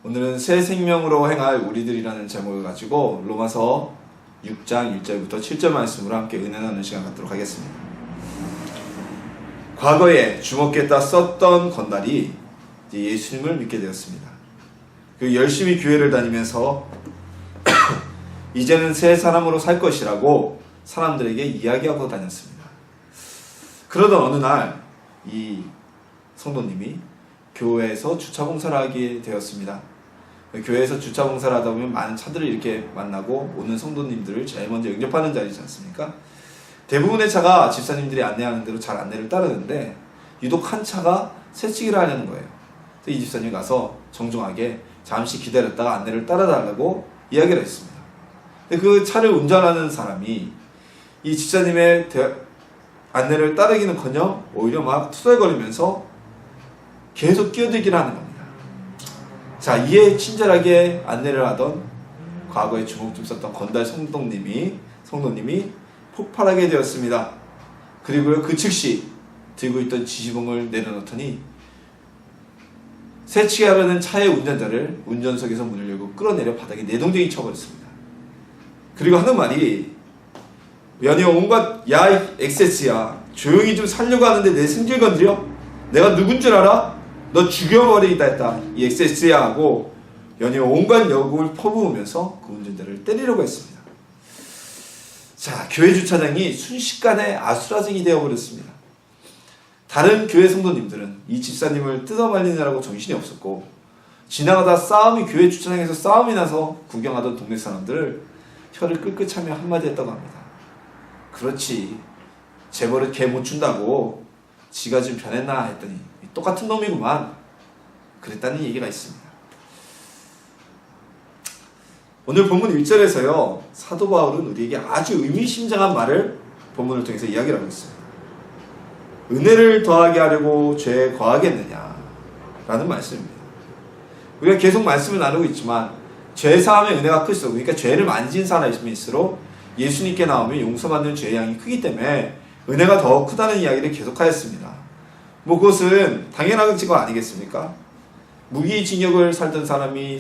오늘은 새 생명으로 행할 우리들이라는 제목을 가지고 로마서 6장 1절부터 7절 말씀으로 함께 은혜 나누는 시간 갖도록 하겠습니다. 과거에 주먹에다 썼던 건달이 이제 예수님을 믿게 되었습니다. 그 열심히 교회를 다니면서 이제는 새 사람으로 살 것이라고 사람들에게 이야기하고 다녔습니다. 그러던 어느 날 이 성도님이 교회에서 주차 봉사를 하게 되었습니다. 교회에서 주차 봉사를 하다 보면 많은 차들을 이렇게 만나고 오는 성도님들을 제일 먼저 영접하는 자리지 않습니까? 대부분의 차가 집사님들이 안내하는 대로 잘 안내를 따르는데 유독 한 차가 새치기를 하려는 거예요. 그래서 이 집사님이 가서 정중하게 잠시 기다렸다가 안내를 따라달라고 이야기를 했습니다. 근데 그 차를 운전하는 사람이 이 집사님의 안내를 따르기는커녕 오히려 막 투덜거리면서 계속 끼어들기를 하는 겁니다. 자, 이에 친절하게 안내를 하던 과거에 주먹 좀 썼던 건달 성도님이 폭발하게 되었습니다. 그리고 그 즉시 들고 있던 지지봉을 내려놓더니 새치기 하려는 차의 운전자를 운전석에서 문을 열고 끌어내려 바닥에 내동댕이 쳐버렸습니다. 그리고 하는 말이 연이어 온갖 야 엑세스야 조용히 좀 살려고 하는데 내 승질 건드려? 내가 누군 줄 알아? 너 죽여버리겠다 했다 이 엑세스야 하고 연이어 온갖 역을 퍼부으면서 그 운전자를 때리려고 했습니다. 자, 교회 주차장이 순식간에 아수라장이 되어버렸습니다. 다른 교회 성도님들은 이 집사님을 뜯어말리느라고 정신이 없었고 지나가다 교회 주차장에서 싸움이 나서 구경하던 동네 사람들을 혀를 끌끌차며 한마디 했다고 합니다. 그렇지, 재벌은 개 못 준다고 지가 좀 변했나 했더니 똑같은 놈이구만 그랬다는 얘기가 있습니다. 오늘 본문 1절에서요 사도 바울은 우리에게 아주 의미심장한 말을 본문을 통해서 이야기를 하고 있습니다. 은혜를 더하게 하려고 죄에 거하겠느냐 라는 말씀입니다. 우리가 계속 말씀을 나누고 있지만 죄사함의 은혜가 클수록, 그러니까 죄를 만진 사람일수록 예수님께 나오면 용서받는 죄의 양이 크기 때문에 은혜가 더 크다는 이야기를 계속하였습니다. 그것은 당연한 거 아니겠습니까? 무기징역을 살던 사람이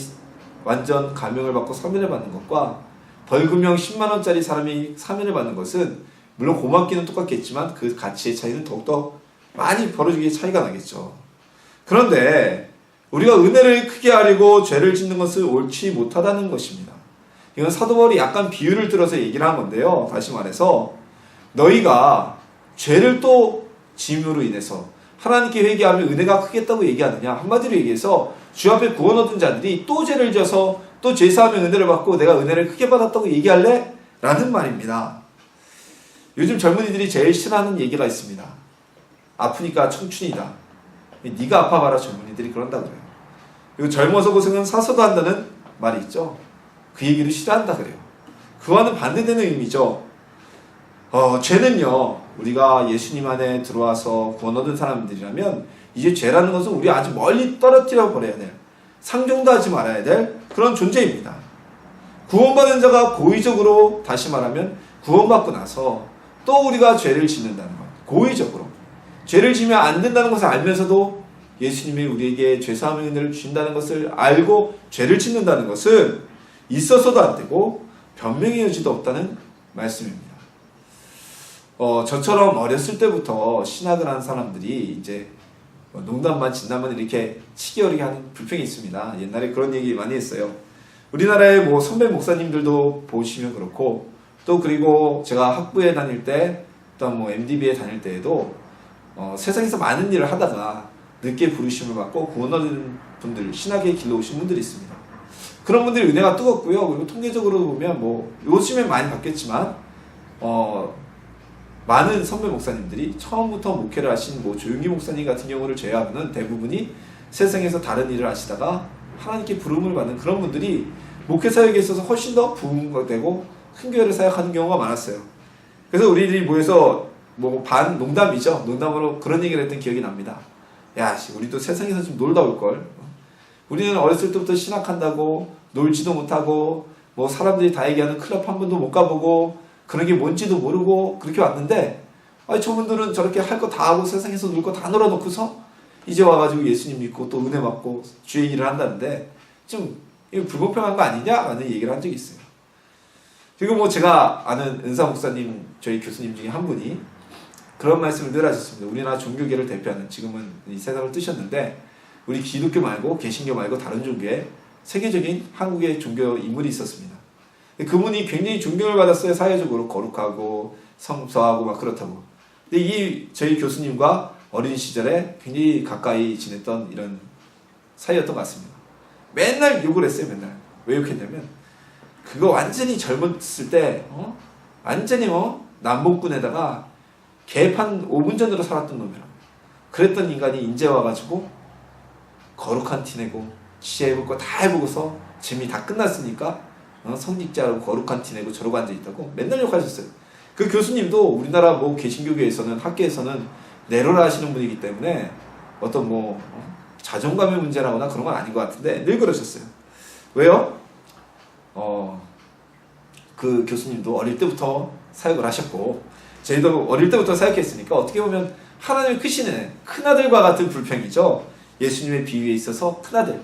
완전 감형을 받고 사면을 받는 것과 벌금형 10만원짜리 사람이 사면을 받는 것은 물론 고맙기는 똑같겠지만 그 가치의 차이는 더욱더 많이 벌어지기에 차이가 나겠죠. 그런데 우리가 은혜를 크게 하려고 죄를 짓는 것은 옳지 못하다는 것입니다. 이건 사도 바울이 약간 비유를 들어서 얘기를 한 건데요. 다시 말해서 너희가 죄를 또 짐으로 인해서 하나님께 회개하면 은혜가 크겠다고 얘기하느냐? 한마디로 얘기해서 주 앞에 구원 얻은 자들이 또 죄를 져서 또 죄사하면 은혜를 받고 내가 은혜를 크게 받았다고 얘기할래? 라는 말입니다. 요즘 젊은이들이 제일 싫어하는 얘기가 있습니다. 아프니까 청춘이다. 네가 아파봐라. 젊은이들이 그런다 그래요. 그리고 젊어서 고생은 사서도 한다는 말이 있죠. 그 얘기를 싫어한다 그래요. 그와는 반대되는 의미죠. 죄는요, 우리가 예수님 안에 들어와서 구원 얻은 사람들이라면 이제 죄라는 것은 우리 아주 멀리 떨어뜨려 버려야 될, 상종도 하지 말아야 될 그런 존재입니다. 구원받은 자가 고의적으로, 다시 말하면 구원받고 나서 또 우리가 죄를 짓는다는 것, 고의적으로 죄를 지면 안 된다는 것을 알면서도 예수님이 우리에게 죄사함의 은혜를 주신다는 것을 알고 죄를 짓는다는 것은 있어서도 안 되고 변명의 여지도 없다는 말씀입니다. 저처럼 어렸을 때부터 신학을 한 사람들이 이제 농담만 진담만 이렇게 치기 어리게 하는 불평이 있습니다. 옛날에 그런 얘기 많이 했어요. 우리나라의 선배 목사님들도 보시면 그렇고, 또 그리고 제가 학부에 다닐 때, 또한 MDB에 다닐 때에도 세상에서 많은 일을 하다가 늦게 부르심을 받고 구원 얻은 분들, 신학의 길로 오신 분들이 있습니다. 그런 분들이 은혜가 뜨겁고요. 그리고 통계적으로 보면 요즘엔 많이 바뀌었지만 많은 선배 목사님들이 처음부터 목회를 하신 조용기 목사님 같은 경우를 제외하고는 대부분이 세상에서 다른 일을 하시다가 하나님께 부름을 받는 그런 분들이 목회 사역에 있어서 훨씬 더 부흥되고 큰 교회를 사역하는 경우가 많았어요. 그래서 우리들이 모여서 농담이죠. 농담으로 그런 얘기를 했던 기억이 납니다. 야, 우리도 세상에서 좀 놀다 올걸. 우리는 어렸을 때부터 신학한다고 놀지도 못하고 사람들이 다 얘기하는 클럽 한 번도 못 가보고 그런 게 뭔지도 모르고 그렇게 왔는데 저분들은 저렇게 할 거 다 하고 세상에서 놀 거 다 놀아놓고서 이제 와가지고 예수님 믿고 또 은혜 받고 주의 일을 한다는데 좀 이거 불공평한 거 아니냐라는 얘기를 한 적이 있어요. 그리고 뭐 제가 아는 은사 목사님, 저희 교수님 중에 한 분이 그런 말씀을 늘 하셨습니다. 우리나라 종교계를 대표하는, 지금은 이 세상을 뜨셨는데, 우리 기독교 말고 개신교 말고 다른 종교에 세계적인 한국의 종교 인물이 있었습니다. 그분이 굉장히 존경을 받았어요. 사회적으로 거룩하고 성서하고 막 그렇다고. 근데 이 저희 교수님과 어린 시절에 굉장히 가까이 지냈던 이런 사이였던 것 같습니다. 맨날 욕을 했어요. 맨날. 왜 욕했냐면 그거 완전히 젊었을 때 완전히 남봉꾼에다가 개판 5분 전으로 살았던 놈이라. 그랬던 인간이 인제 와가지고 거룩한 티 내고 지혜해볼 거 다 해보고서 재미 다 끝났으니까 성직자로 거룩한 티 내고 저러고 앉아있다고 맨날 욕하셨어요. 그 교수님도 우리나라 뭐 개신교계에서는 학계에서는 내로라 하시는 분이기 때문에 어떤 뭐 자존감의 문제라거나 그런 건 아닌 것 같은데 늘 그러셨어요. 왜요? 그 교수님도 어릴 때부터 사역을 하셨고 저희도 어릴 때부터 사역했으니까 어떻게 보면 하나님의 크시는 큰아들과 같은 불평이죠. 예수님의 비유에 있어서 큰아들,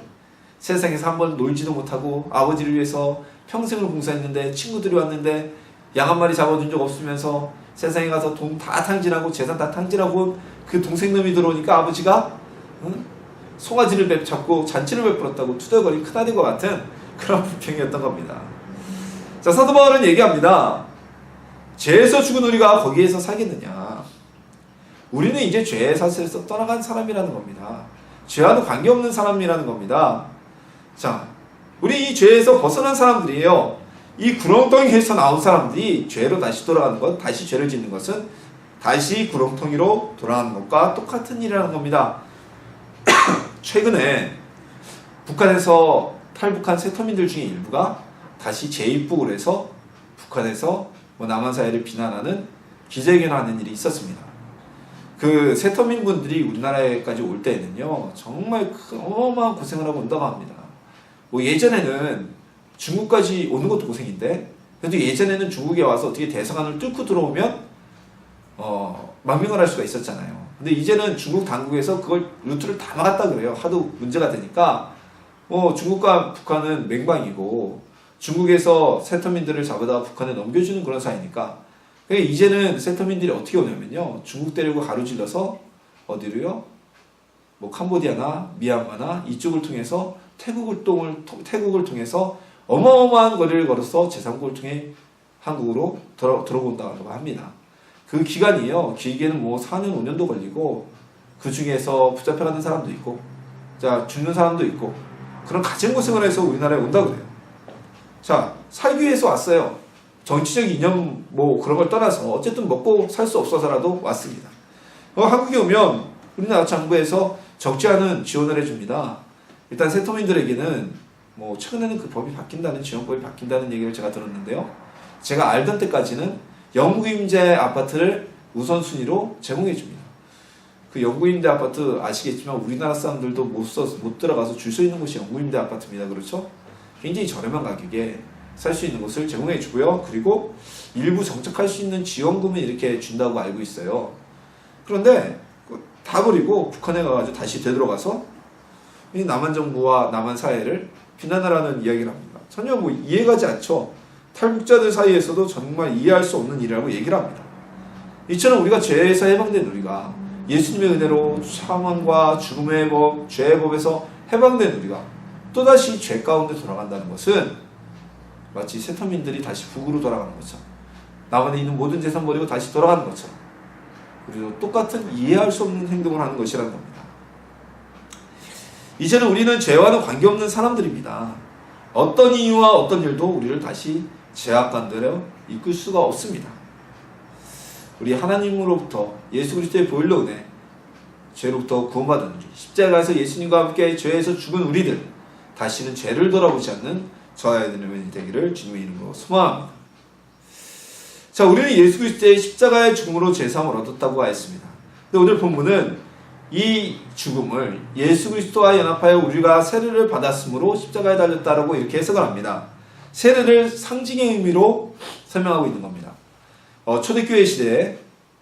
세상에서 한번 놀지도 못하고 아버지를 위해서 평생을 봉사했는데 친구들이 왔는데 양 한 마리 잡아준 적 없으면서 세상에 가서 돈 다 탕진하고 재산 다 탕진하고 그 동생놈이 들어오니까 아버지가 송아지를 잡고 잔치를 베풀었다고 투덜거린 큰아들과 같은 그런 불평이었던 겁니다. 자, 사도 바울은 얘기합니다. 죄에서 죽은 우리가 거기에서 살겠느냐. 우리는 이제 죄의 사슬에서 떠나간 사람이라는 겁니다. 죄와는 관계없는 사람이라는 겁니다. 자, 우리 이 죄에서 벗어난 사람들이에요. 이 구렁텅이에서 나온 사람들이 죄로 다시 돌아가는 것, 다시 죄를 짓는 것은 다시 구렁텅이로 돌아가는 것과 똑같은 일이라는 겁니다. 최근에 북한에서 탈북한 세터민들 중에 일부가 다시 재입국을 해서 북한에서 남한 사회를 비난하는 기자회견을 하는 일이 있었습니다. 그 세터민 분들이 우리나라에까지 올 때에는요, 정말 어마어마한 고생을 하고 온다고 합니다. 뭐 예전에는 중국까지 오는 것도 고생인데, 그래도 예전에는 중국에 와서 어떻게 대서관을 뚫고 들어오면 망명을 할 수가 있었잖아요. 근데 이제는 중국 당국에서 그걸 루트를 다 막았다 그래요. 하도 문제가 되니까 중국과 북한은 맹방이고 중국에서 세터민들을 잡아다가 북한에 넘겨주는 그런 사이니까, 그러니까 이제는 세터민들이 어떻게 오냐면요, 중국 대륙을 가로질러서 어디로요? 뭐 캄보디아나 미얀마나 이쪽을 통해서 태국을 통해서 어마어마한 거리를 걸어서 제3국을 통해 한국으로 들어온다고 합니다. 그 기간이요, 길게는 뭐 4년 5년도 걸리고 그 중에서 붙잡혀가는 사람도 있고 자 죽는 사람도 있고 그런 가정고생을 해서 우리나라에 온다고 그래요. 자, 살기 위해서 왔어요. 정치적 이념 뭐 그런 걸 떠나서 어쨌든 먹고 살 수 없어서라도 왔습니다. 한국에 오면 우리나라 정부에서 적지 않은 지원을 해줍니다. 일단 세터민들에게는 뭐 최근에는 그 법이 바뀐다는, 지원법이 바뀐다는 얘기를 제가 들었는데요. 제가 알던 때까지는 영구임대 아파트를 우선순위로 제공해 줍니다. 그 영구임대 아파트 아시겠지만 우리나라 사람들도 못 들어가서 줄 서 있는 곳이 영구임대 아파트입니다. 그렇죠? 굉장히 저렴한 가격에 살 수 있는 곳을 제공해 주고요. 그리고 일부 정착할 수 있는 지원금을 이렇게 준다고 알고 있어요. 그런데 다 버리고 북한에 가가지고 다시 되돌아가서 이 남한 정부와 남한 사회를 비난하라는 이야기를 합니다. 전혀 뭐 이해가지 않죠. 탈북자들 사이에서도 정말 이해할 수 없는 일이라고 얘기를 합니다. 이처럼 우리가 죄에서 해방된 우리가 예수님의 은혜로 사망과 죽음의 법, 죄의 법에서 해방된 우리가 또다시 죄 가운데 돌아간다는 것은 마치 세터민들이 다시 북으로 돌아가는 것처럼, 남한에 있는 모든 재산 버리고 다시 돌아가는 것처럼 우리도 똑같은 이해할 수 없는 행동을 하는 것이라는 겁니다. 이제는 우리는 죄와는 관계없는 사람들입니다. 어떤 이유와 어떤 일도 우리를 다시 죄악 가운데로 이끌 수가 없습니다. 우리 하나님으로부터 예수 그리스도의 보혈로 은혜, 죄로부터 구원받은 우리, 십자가에서 예수님과 함께 죄에서 죽은 우리들, 다시는 죄를 돌아보지 않는 저와 여러분이 되기를 주님의 이름으로 소망합니다. 자, 우리는 예수 그리스도의 십자가의 죽음으로 죄사함을 얻었다고 하였습니다. 근데 오늘 본문은 이 죽음을 예수 그리스도와 연합하여 우리가 세례를 받았으므로 십자가에 달렸다라고 이렇게 해석을 합니다. 세례를 상징의 의미로 설명하고 있는 겁니다. 초대교회 시대에,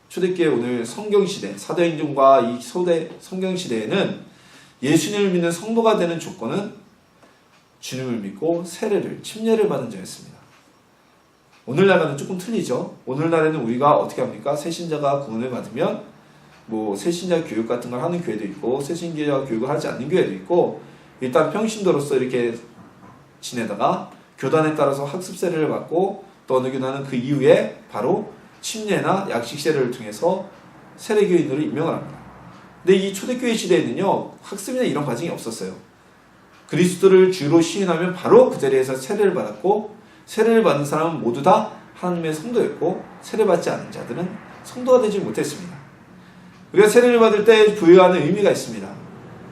초대교회 오늘 성경시대, 사도행전과 이 성경시대에는 예수님을 믿는 성도가 되는 조건은 주님을 믿고 세례를, 침례를 받은 자였습니다. 오늘날과는 조금 틀리죠. 오늘날에는 우리가 어떻게 합니까? 새신자가 구원을 받으면 뭐 새신자 교육 같은 걸 하는 교회도 있고 새신자 교육을 하지 않는 교회도 있고 일단 평신도로서 이렇게 지내다가 교단에 따라서 학습 세례를 받고 또 어느 교단은 그 이후에 바로 침례나 약식 세례를 통해서 세례교인으로 임명을 합니다. 근데 이 초대교회 시대에는요, 학습이나 이런 과정이 없었어요. 그리스도를 주로 시인하면 바로 그 자리에서 세례를 받았고, 세례를 받은 사람은 모두 다 하나님의 성도였고, 세례받지 않은 자들은 성도가 되지 못했습니다. 우리가 세례를 받을 때 부여하는 의미가 있습니다.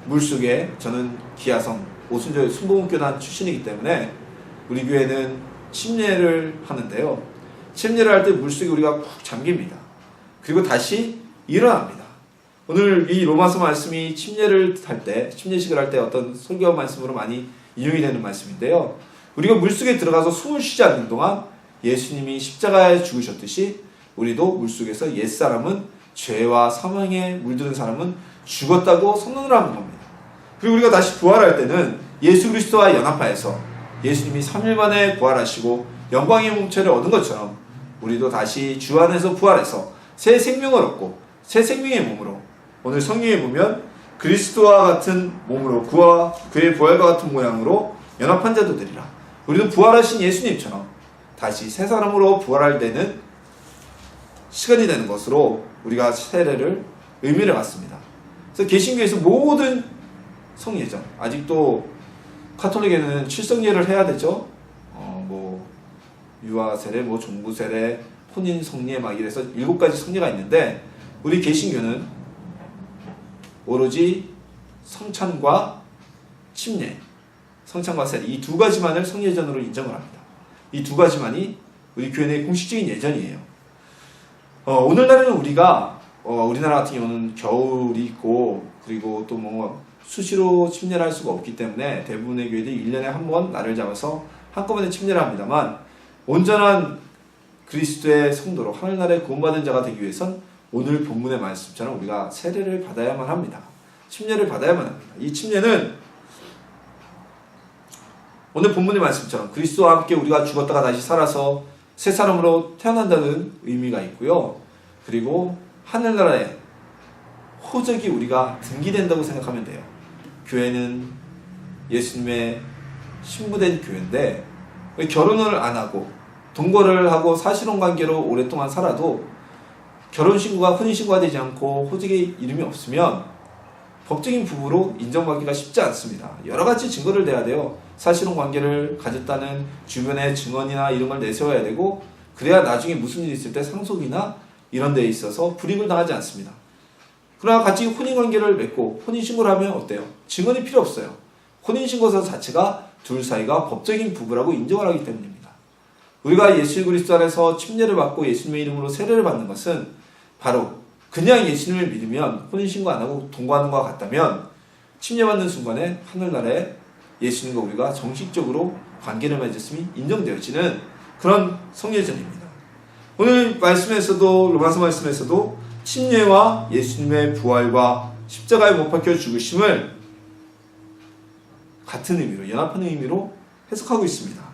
물속에, 저는 기아성 오순절 순복음교단 출신이기 때문에 우리 교회는 침례를 하는데요. 침례를 할 때 물속에 우리가 푹 잠깁니다. 그리고 다시 일어납니다. 오늘 이 로마서 말씀이 침례를 할 때, 침례식을 할 때 어떤 설교 말씀으로 많이 인용이 되는 말씀인데요. 우리가 물속에 들어가서 숨을 쉬지 않는 동안 예수님이 십자가에 죽으셨듯이 우리도 물속에서 옛사람은 죄와 사망에 물드는 사람은 죽었다고 선언을 하는 겁니다. 그리고 우리가 다시 부활할 때는 예수 그리스도와 연합하여서 예수님이 3일 만에 부활하시고 영광의 몸체를 얻은 것처럼 우리도 다시 주 안에서 부활해서 새 생명을 얻고 새 생명의 몸으로 오늘 성경에 보면 그리스도와 같은 몸으로 그의 부활과 같은 모양으로 연합한 자도 되리라. 우리도 부활하신 예수님처럼 다시 새 사람으로 부활할 때는 시간이 되는 것으로 우리가 세례를 의미를 갖습니다. 그래서 개신교에서 모든 성예전, 아직도 카톨릭에는 칠성예를 해야 되죠. 유아 세례, 종부 세례, 혼인 성례 막 이래서 7가지 성례가 있는데 우리 개신교는 오로지 성찬과 침례, 성찬과 세례 이 2가지만을 성예전으로 인정을 합니다. 이 2가지만이 우리 교회 내 공식적인 예전이에요. 오늘날에는 우리가 우리나라 같은 경우는 겨울이 있고 그리고 또 수시로 침례를 할 수가 없기 때문에 대부분의 교회들이 1년에 한 번 날을 잡아서 한꺼번에 침례를 합니다만 온전한 그리스도의 성도로 하늘나라에 구원받은 자가 되기 위해선 오늘 본문의 말씀처럼 우리가 세례를 받아야만 합니다. 침례를 받아야만 합니다. 이 침례는 오늘 본문의 말씀처럼 그리스도와 함께 우리가 죽었다가 다시 살아서 새 사람으로 태어난다는 의미가 있고요. 그리고 하늘나라에 호적이 우리가 등기된다고 생각하면 돼요. 교회는 예수님의 신부된 교회인데 결혼을 안 하고 동거를 하고 사실혼 관계로 오랫동안 살아도 결혼신고가 혼인신고가 되지 않고 호적에 이름이 없으면 법적인 부부로 인정받기가 쉽지 않습니다. 여러 가지 증거를 대야 돼요. 사실혼 관계를 가졌다는 주변의 증언이나 이런 걸 내세워야 되고 그래야 나중에 무슨 일이 있을 때 상속이나 이런 데에 있어서 불이익을 당하지 않습니다. 그러나 같이 혼인관계를 맺고 혼인신고를 하면 어때요? 증언이 필요 없어요. 혼인신고서 자체가 둘 사이가 법적인 부부라고 인정을 하기 때문입니다. 우리가 예수 그리스도 안에서 침례를 받고 예수님의 이름으로 세례를 받는 것은 바로 그냥 예수님을 믿으면 혼인신고 안 하고 동거하는 것과 같다면 침례받는 순간에 하늘나라에 예수님과 우리가 정식적으로 관계를 맺었음이 인정되어지는 그런 성례전입니다. 오늘 말씀에서도 로마서 말씀에서도 침례와 예수님의 부활과 십자가에 못 박혀 죽으심을 같은 의미로 연합하는 의미로 해석하고 있습니다.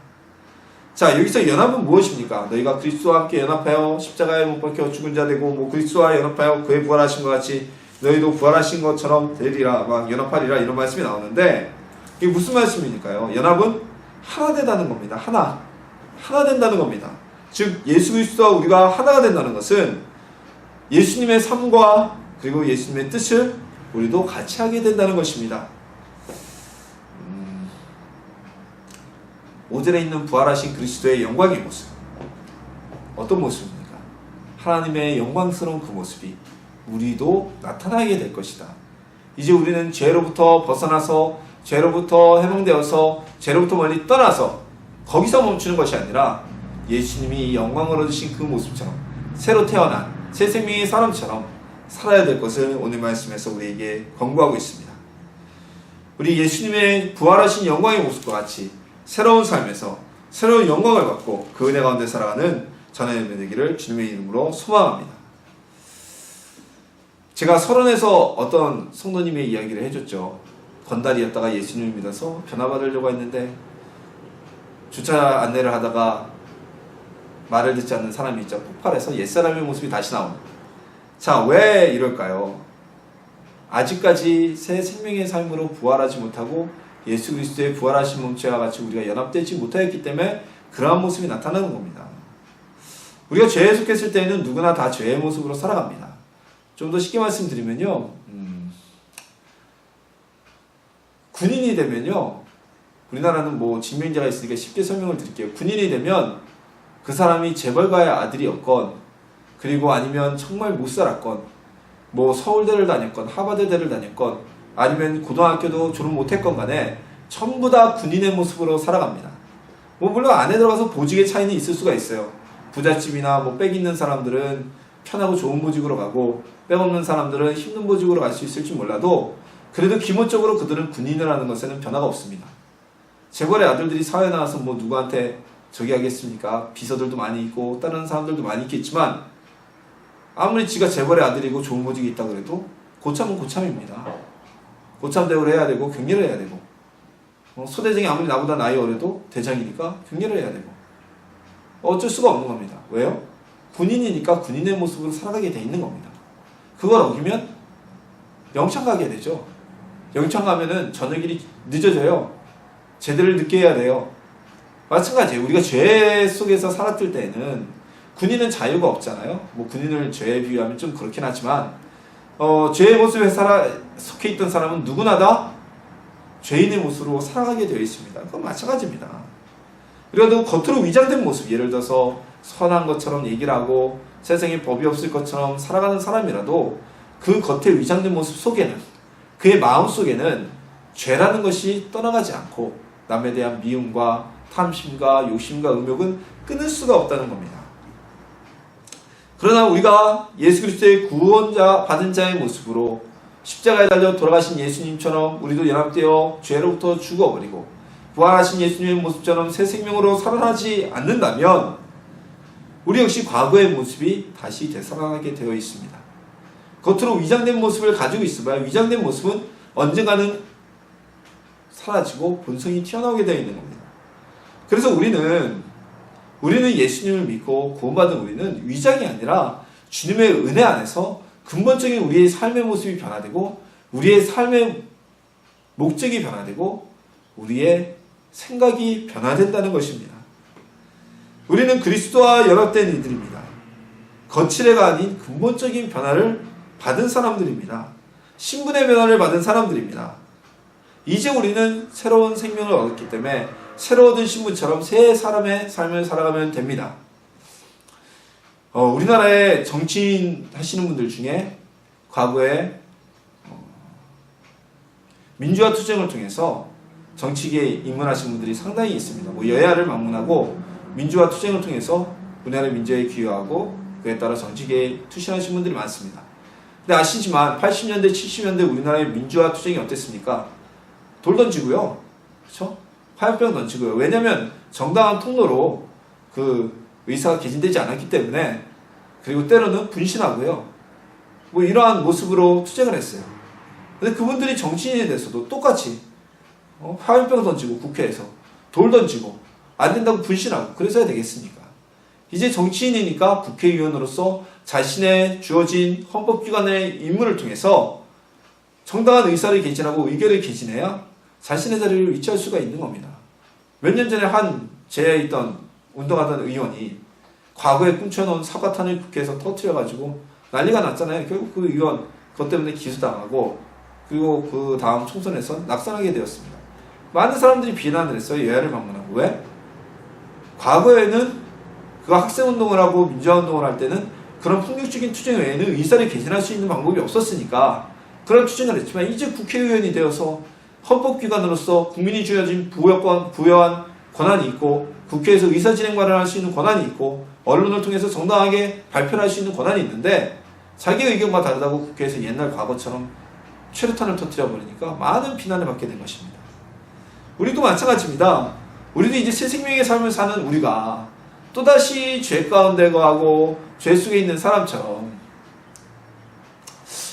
자, 여기서 연합은 무엇입니까? 너희가 그리스도와 함께 연합하여 십자가에 못 박혀 죽은 자 되고 그리스도와 연합하여 그의 부활하신 것 같이 너희도 부활하신 것처럼 되리라 막 연합하리라 이런 말씀이 나오는데 이게 무슨 말씀이니까요? 연합은 하나 되다는 겁니다. 하나 된다는 겁니다. 즉 예수 그리스도와 우리가 하나가 된다는 것은 예수님의 삶과 그리고 예수님의 뜻을 우리도 같이 하게 된다는 것입니다. 5절에 있는 부활하신 그리스도의 영광의 모습 어떤 모습입니까? 하나님의 영광스러운 그 모습이 우리도 나타나게 될 것이다. 이제 우리는 죄로부터 벗어나서 죄로부터 해방되어서 죄로부터 멀리 떠나서 거기서 멈추는 것이 아니라 예수님이 영광을 얻으신 그 모습처럼 새로 태어난 새 생명의 사람처럼 살아야 될 것을 오늘 말씀에서 우리에게 권고하고 있습니다. 우리 예수님의 부활하신 영광의 모습과 같이 새로운 삶에서 새로운 영광을 받고 그 은혜 가운데 살아가는 저는 여러분 되기를 주님의 이름으로 소망합니다. 제가 서론에서 어떤 성도님의 이야기를 해줬죠. 건달이었다가 예수님을 믿어서 변화받으려고 했는데 주차 안내를 하다가 말을 듣지 않는 사람이 있죠. 폭발해서 옛사람의 모습이 다시 나오는. 자, 왜 이럴까요? 아직까지 새 생명의 삶으로 부활하지 못하고 예수 그리스도의 부활하신 몸체와 같이 우리가 연합되지 못하였기 때문에 그러한 모습이 나타나는 겁니다. 우리가 죄에 속했을 때에는 누구나 다 죄의 모습으로 살아갑니다. 좀 더 쉽게 말씀드리면요, 군인이 되면요, 우리나라는 뭐 직명제가 있으니까 쉽게 설명을 드릴게요. 군인이 되면 그 사람이 재벌가의 아들이었건, 그리고 아니면 정말 못 살았건, 뭐 서울대를 다녔건, 하버드대를 다녔건, 아니면 고등학교도 졸업 못했건 간에 전부 다 군인의 모습으로 살아갑니다. 뭐 물론 안에 들어가서 보직의 차이는 있을 수가 있어요. 부잣집이나 뭐 빽 있는 사람들은 편하고 좋은 보직으로 가고, 빽 없는 사람들은 힘든 보직으로 갈 수 있을지 몰라도 그래도 기본적으로 그들은 군인이라는 것에는 변화가 없습니다. 재벌의 아들들이 사회에 나와서 뭐 누구한테 저기 하겠습니까? 비서들도 많이 있고 다른 사람들도 많이 있겠지만 아무리 지가 재벌의 아들이고 좋은 보직이 있다고 그래도 고참은 고참입니다. 고참 대우를 해야 되고 경례를 해야 되고, 소대장이 아무리 나보다 나이 어려도 대장이니까 경례를 해야 되고, 어쩔 수가 없는 겁니다. 왜요? 군인이니까 군인의 모습으로 살아가게 돼 있는 겁니다. 그걸 어기면 영창 가게 되죠. 영창 가면은 저녁일이 늦어져요. 제대를 늦게 해야 돼요. 마찬가지예요. 우리가 죄 속에서 살았을 때는 군인은 자유가 없잖아요. 뭐 군인을 죄에 비유하면 좀 그렇긴 하지만 죄의 모습에 속해 있던 사람은 누구나 다 죄인의 모습으로 살아가게 되어 있습니다. 그건 마찬가지입니다. 그래도 겉으로 위장된 모습, 예를 들어서 선한 것처럼 얘기를 하고 세상에 법이 없을 것처럼 살아가는 사람이라도 그 겉에 위장된 모습 속에는, 그의 마음 속에는 죄라는 것이 떠나가지 않고 남에 대한 미움과 탐심과 욕심과 음욕은 끊을 수가 없다는 겁니다. 그러나 우리가 예수 그리스도의 구원자 받은 자의 모습으로 십자가에 달려 돌아가신 예수님처럼 우리도 연합되어 죄로부터 죽어버리고 부활하신 예수님의 모습처럼 새 생명으로 살아나지 않는다면 우리 역시 과거의 모습이 다시 되살아나게 되어 있습니다. 겉으로 위장된 모습을 가지고 있어봐야 위장된 모습은 언젠가는 사라지고 본성이 튀어나오게 되어 있는 겁니다. 그래서 우리는 예수님을 믿고 구원받은 우리는 위장이 아니라 주님의 은혜 안에서 근본적인 우리의 삶의 모습이 변화되고 우리의 삶의 목적이 변화되고 우리의 생각이 변화된다는 것입니다. 우리는 그리스도와 연합된 이들입니다. 거칠애가 아닌 근본적인 변화를 받은 사람들입니다. 신분의 변화를 받은 사람들입니다. 이제 우리는 새로운 생명을 얻었기 때문에 새로 얻은 신분처럼 새 사람의 삶을 살아가면 됩니다. 우리나라에 정치인 하시는 분들 중에 과거에 민주화 투쟁을 통해서 정치계에 입문하신 분들이 상당히 있습니다. 뭐 여야를 막론하고 민주화 투쟁을 통해서 우리나라 민주화에 기여하고 그에 따라 정치계에 투신하신 분들이 많습니다. 근데 아시지만 80년대, 70년대 우리나라의 민주화 투쟁이 어땠습니까? 돌 던지고요. 그렇죠? 화염병 던지고요. 왜냐면 정당한 통로로 그 의사가 개진되지 않았기 때문에, 그리고 때로는 분신하고요. 뭐 이러한 모습으로 투쟁을 했어요. 근데 그분들이 정치인에 대해서도 똑같이 화염병 던지고 국회에서 돌 던지고 안 된다고 분신하고 그래서야 되겠습니까? 이제 정치인이니까 국회의원으로서 자신의 주어진 헌법기관의 임무를 통해서 정당한 의사를 개진하고 의결을 개진해야 자신의 자리를 위치할 수가 있는 겁니다. 몇 년 전에 한 제에 있던 운동하던 의원이 과거에 꿈쳐놓은 사과탄을 국회에서 터뜨려가지고 난리가 났잖아요. 결국 그 의원 그것 때문에 기소당하고 그리고 그 다음 총선에서 낙선하게 되었습니다. 많은 사람들이 비난을 했어요. 여야를 방문하고. 왜? 과거에는 그 학생운동을 하고 민주화운동을 할 때는 그런 폭력적인 투쟁 외에는 의사를 개진할 수 있는 방법이 없었으니까 그런 투쟁을 했지만 이제 국회의원이 되어서 헌법기관으로서 국민이 주어진 부여한 권한이 있고 국회에서 의사진행관을 할 수 있는 권한이 있고 언론을 통해서 정당하게 발표를 할 수 있는 권한이 있는데 자기 의견과 다르다고 국회에서 옛날 과거처럼 최루탄을 터뜨려버리니까 많은 비난을 받게 된 것입니다. 우리도 마찬가지입니다. 우리도 이제 새 생명의 삶을 사는 우리가 또다시 죄 가운데 거하고 죄 속에 있는 사람처럼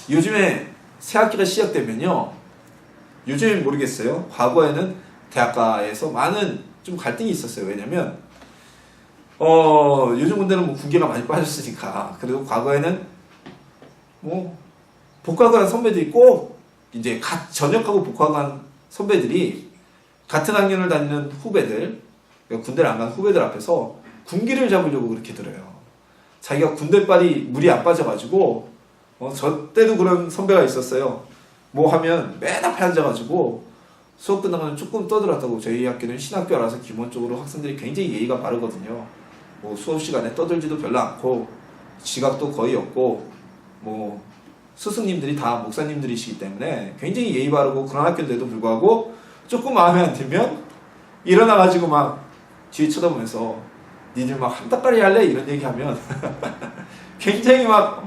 요즘에 새 학기가 시작되면요, 요즘엔 모르겠어요. 과거에는 대학가에서 많은 좀 갈등이 있었어요. 왜냐면 요즘 군대는 뭐 군기가 많이 빠졌으니까. 그래도 과거에는 뭐 복학을 한 선배들이 꼭 이제 갓 전역하고 복학한 선배들이 같은 학년을 다니는 후배들, 그러니까 군대를 안 간 후배들 앞에서 군기를 잡으려고 그렇게 들어요. 자기가 군대빨이 물이 안 빠져가지고 저 때도 그런 선배가 있었어요. 뭐 하면 맨 앞에 앉아가지고 수업 끝나면 조금 떠들었다고. 저희 학교는 신학교라서 기본적으로 학생들이 굉장히 예의가 바르거든요. 뭐 수업 시간에 떠들지도 별로 않고 지각도 거의 없고 뭐 스승님들이 다 목사님들이시기 때문에 굉장히 예의 바르고 그런 학교인데도 불구하고 조금 마음에 안 들면 일어나가지고 막 뒤에 쳐다보면서 니들 막 한따까리 할래? 이런 얘기하면 굉장히 막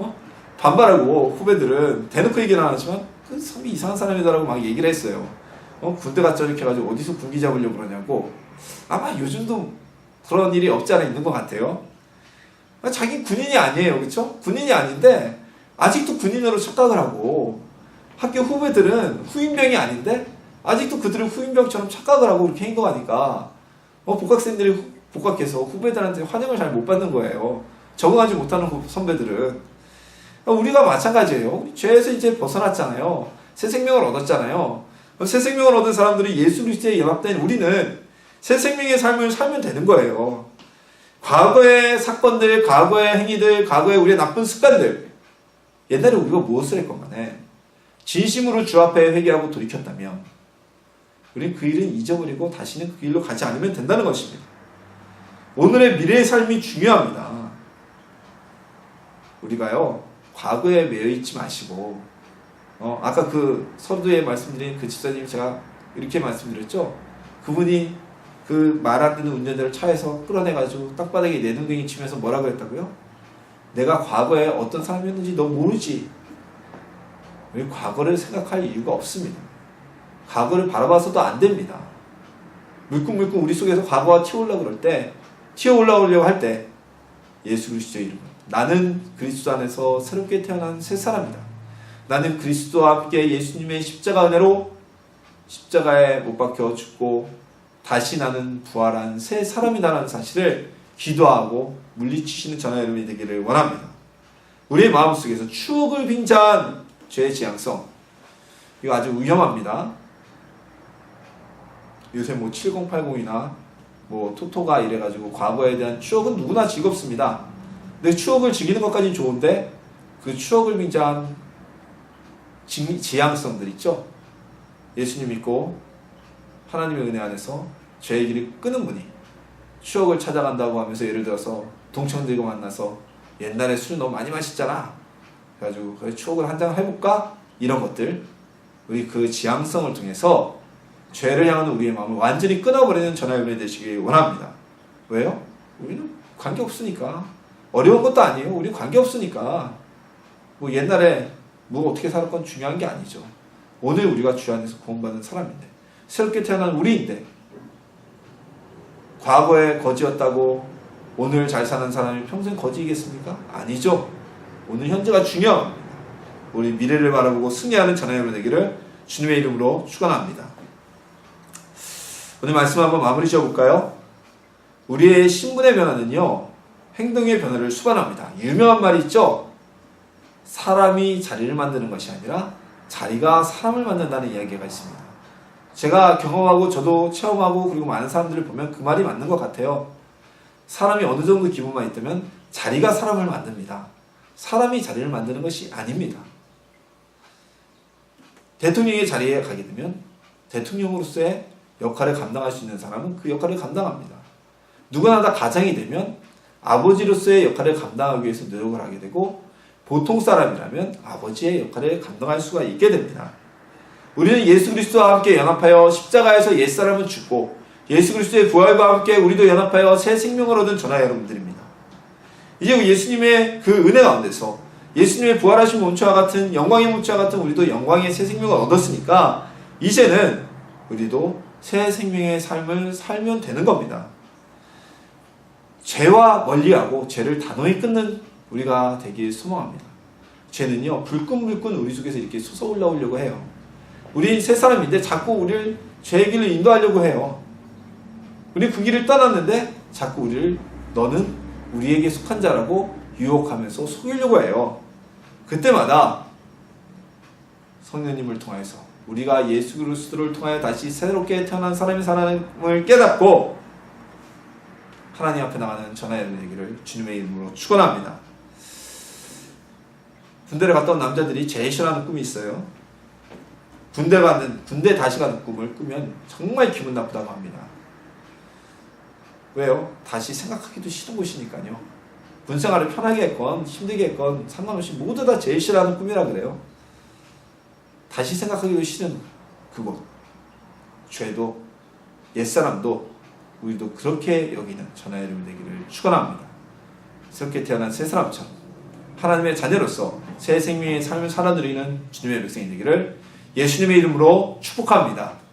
반발하고 후배들은 대놓고 얘기는 안 하지만 그 사람이 이상한 사람이다라고 막 얘기를 했어요. 군대 갔자 이렇게 해가지고 어디서 군기 잡으려고 그러냐고. 아마 요즘도 그런 일이 없지 않아 있는 것 같아요. 자기 군인이 아니에요. 그쵸? 군인이 아닌데 아직도 군인으로 착각을 하고 학교 후배들은 후임병이 아닌데 아직도 그들을 후임병처럼 착각을 하고 그렇게 행동하니까 복학생들이 복학해서 후배들한테 환영을 잘 못 받는 거예요. 적응하지 못하는 선배들은. 우리가 마찬가지예요. 죄에서 이제 벗어났잖아요. 새 생명을 얻었잖아요. 새 생명을 얻은 사람들이 예수 그리스도에 연합된 우리는 새 생명의 삶을 살면 되는 거예요. 과거의 사건들, 과거의 행위들, 과거의 우리의 나쁜 습관들, 옛날에 우리가 무엇을 했건 간에 진심으로 주 앞에 회개하고 돌이켰다면 우리는 그 일은 잊어버리고 다시는 그 길로 가지 않으면 된다는 것입니다. 오늘의 미래의 삶이 중요합니다. 우리가요, 과거에 매여있지 마시고 아까 그 서두에 말씀드린 그 집사님 제가 이렇게 말씀드렸죠. 그분이 그 말 안 듣는 운전자를 차에서 끌어내가지고 땅바닥에 내눈뱅이 치면서 뭐라 그랬다고요? 내가 과거에 어떤 사람이었는지 너 모르지. 우리 과거를 생각할 이유가 없습니다. 과거를 바라봐서도 안 됩니다. 물컹물컹 우리 속에서 과거가 튀어올라오려고 할 때 예수 그리스도의 이름으로 나는 그리스도 안에서 새롭게 태어난 새 사람이다. 나는 그리스도와 함께 예수님의 십자가 은혜로 십자가에 못 박혀 죽고 다시 나는 부활한 새 사람이다라는 사실을 기도하고 물리치시는 저와 여러분이 되기를 원합니다. 우리의 마음속에서 추억을 빙자한 죄의 지향성, 이거 아주 위험합니다. 요새 뭐 7080이나 뭐 토토가 이래가지고 과거에 대한 추억은 누구나 즐겁습니다. 근데 추억을 즐기는 것까지는 좋은데 그 추억을 빙자한 지향성들 있죠. 예수님 믿고 하나님의 은혜 안에서 죄의 길을 끄는 분이 추억을 찾아간다고 하면서 예를 들어서 동창들과 만나서 옛날에 술 너무 많이 마셨잖아. 그래가지고 그래 추억을 한 잔 해볼까? 이런 것들, 우리 그 지향성을 통해서 죄를 향하는 우리의 마음을 완전히 끊어버리는 저와 여러분이 되시길 원합니다. 왜요? 우리는 관계없으니까. 어려운 것도 아니에요. 우리는 관계없으니까. 뭐 옛날에 뭐 어떻게 살았건 중요한 게 아니죠. 오늘 우리가 주 안에서 구원받은 사람인데, 새롭게 태어난 우리인데, 과거에 거지였다고 오늘 잘 사는 사람이 평생 거지이겠습니까? 아니죠. 오늘 현재가 중요합니다. 우리 미래를 바라보고 승리하는 저와 여러분 되기를 주님의 이름으로 축원합니다. 오늘 말씀 한번 마무리 지어볼까요? 우리의 신분의 변화는요, 행동의 변화를 수반합니다. 유명한 말이 있죠? 사람이 자리를 만드는 것이 아니라 자리가 사람을 만든다는 이야기가 있습니다. 제가 경험하고 저도 체험하고 그리고 많은 사람들을 보면 그 말이 맞는 것 같아요. 사람이 어느 정도 기분만 있다면 자리가 사람을 만듭니다. 사람이 자리를 만드는 것이 아닙니다. 대통령의 자리에 가게 되면 대통령으로서의 역할을 감당할 수 있는 사람은 그 역할을 감당합니다. 누구나 다 가장이 되면 아버지로서의 역할을 감당하기 위해서 노력을 하게 되고, 보통 사람이라면 아버지의 역할을 감당할 수가 있게 됩니다. 우리는 예수 그리스도와 함께 연합하여 십자가에서 옛사람은 죽고 예수 그리스도의 부활과 함께 우리도 연합하여 새 생명을 얻은 저나 여러분들입니다. 이제 예수님의 그 은혜 가운데서 예수님의 부활하신 몸체와 같은 영광의 몸체와 같은 우리도 영광의 새 생명을 얻었으니까 이제는 우리도 새 생명의 삶을 살면 되는 겁니다. 죄와 멀리하고 죄를 단호히 끊는 우리가 되길 소망합니다. 죄는요, 불끈불끈 우리 속에서 이렇게 솟아올라오려고 해요. 우린 새 사람인데 자꾸 우리를 죄의 길로 인도하려고 해요. 우리 그 길을 떠났는데 자꾸 우리를 너는 우리에게 속한 자라고 유혹하면서 속이려고 해요. 그때마다 성령님을 통해서 우리가 예수 그리스도를 통하여 다시 새롭게 태어난 사람의 사람을 깨닫고 하나님 앞에 나가는 전하 여러분에게를 주님의 이름으로 축원합니다. 군대를 갔다 온 남자들이 제일 싫어하는 꿈이 있어요. 군대 다시 가는 꿈을 꾸면 정말 기분 나쁘다고 합니다. 왜요? 다시 생각하기도 싫은 곳이니까요. 군생활을 편하게 했건 힘들게 했건 상관없이 모두 다 제일 싫어하는 꿈이라 그래요. 다시 생각하기도 싫은 그곳. 죄도 옛사람도 우리도 그렇게 여기는 전하 여러분 되기를 축원합니다. 새롭게 태어난 새 사람처럼 하나님의 자녀로서 새 생명의 삶을 살아누리는 주님의 백성이 되기를 예수님의 이름으로 축복합니다.